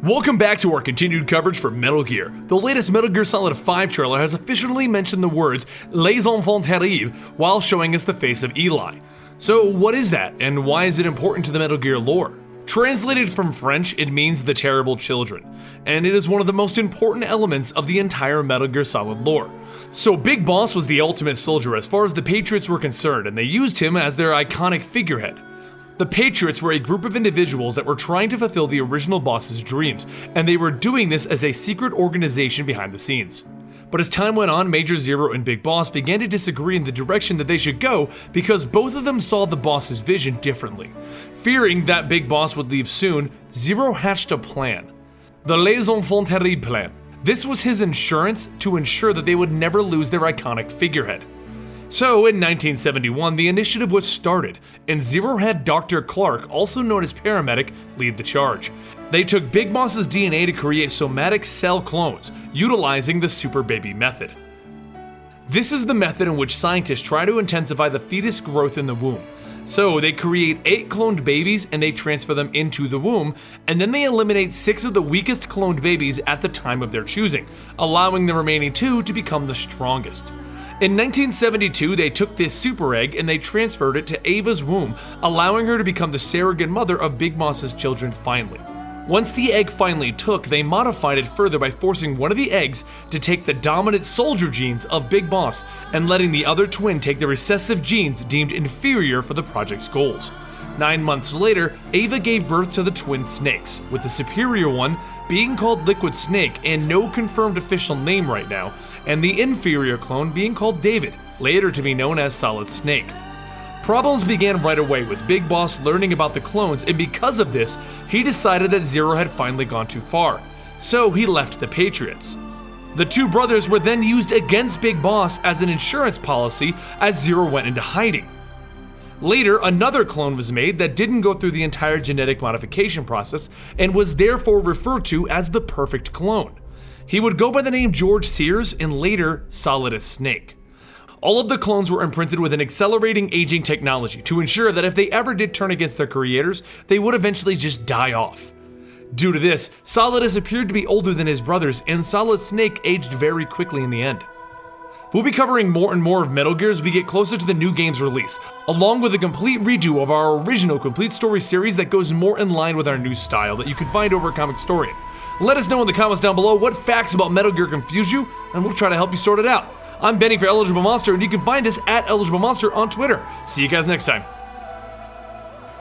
Welcome back to our continued coverage for Metal Gear. The latest Metal Gear Solid 5 trailer has officially mentioned the words Les Enfants terribles while showing us the face of Eli. So what is that, and why is it important to the Metal Gear lore? Translated from French, it means the terrible children, and it is one of the most important elements of the entire Metal Gear Solid lore. So Big Boss was the ultimate soldier as far as the Patriots were concerned, and they used him as their iconic figurehead. The Patriots were a group of individuals that were trying to fulfill the original boss's dreams, and they were doing this as a secret organization behind the scenes. But as time went on, Major Zero and Big Boss began to disagree in the direction that they should go because both of them saw the boss's vision differently. Fearing that Big Boss would leave soon, Zero hatched a plan. The Les Enfants terribles plan. This was his insurance to ensure that they would never lose their iconic figurehead. So, in 1971, the initiative was started, and Zero had Dr. Clark, also known as Paramedic, lead the charge. They took Big Boss's DNA to create somatic cell clones, utilizing the Super Baby method. This is the method in which scientists try to intensify the fetus growth in the womb. So, they create 8 cloned babies and they transfer them into the womb, and then they eliminate 6 of the weakest cloned babies at the time of their choosing, allowing the remaining 2 to become the strongest. In 1972, they took this super egg and they transferred it to Ava's womb, allowing her to become the surrogate mother of Big Boss's children finally. Once the egg finally took, they modified it further by forcing one of the eggs to take the dominant soldier genes of Big Boss and letting the other twin take the recessive genes deemed inferior for the project's goals. 9 months later, Ava gave birth to the twin snakes, with the superior one being called Liquid Snake and no confirmed official name right now, and the inferior clone being called David, later to be known as Solid Snake. Problems began right away with Big Boss learning about the clones, and because of this, he decided that Zero had finally gone too far, so he left the Patriots. The two brothers were then used against Big Boss as an insurance policy as Zero went into hiding. Later, another clone was made that didn't go through the entire genetic modification process and was therefore referred to as the perfect clone. He would go by the name George Sears and later Solidus Snake. All of the clones were imprinted with an accelerating aging technology to ensure that if they ever did turn against their creators, they would eventually just die off. Due to this, Solidus appeared to be older than his brothers, and Solid Snake aged very quickly in the end. We'll be covering more and more of Metal Gear as we get closer to the new game's release, along with a complete redo of our original complete story series that goes more in line with our new style that you can find over at Comic Storian. Let us know in the comments down below what facts about Metal Gear confuse you, and we'll try to help you sort it out. I'm Benny for Eligible Monster, and you can find us at Eligible Monster on Twitter. See you guys next time.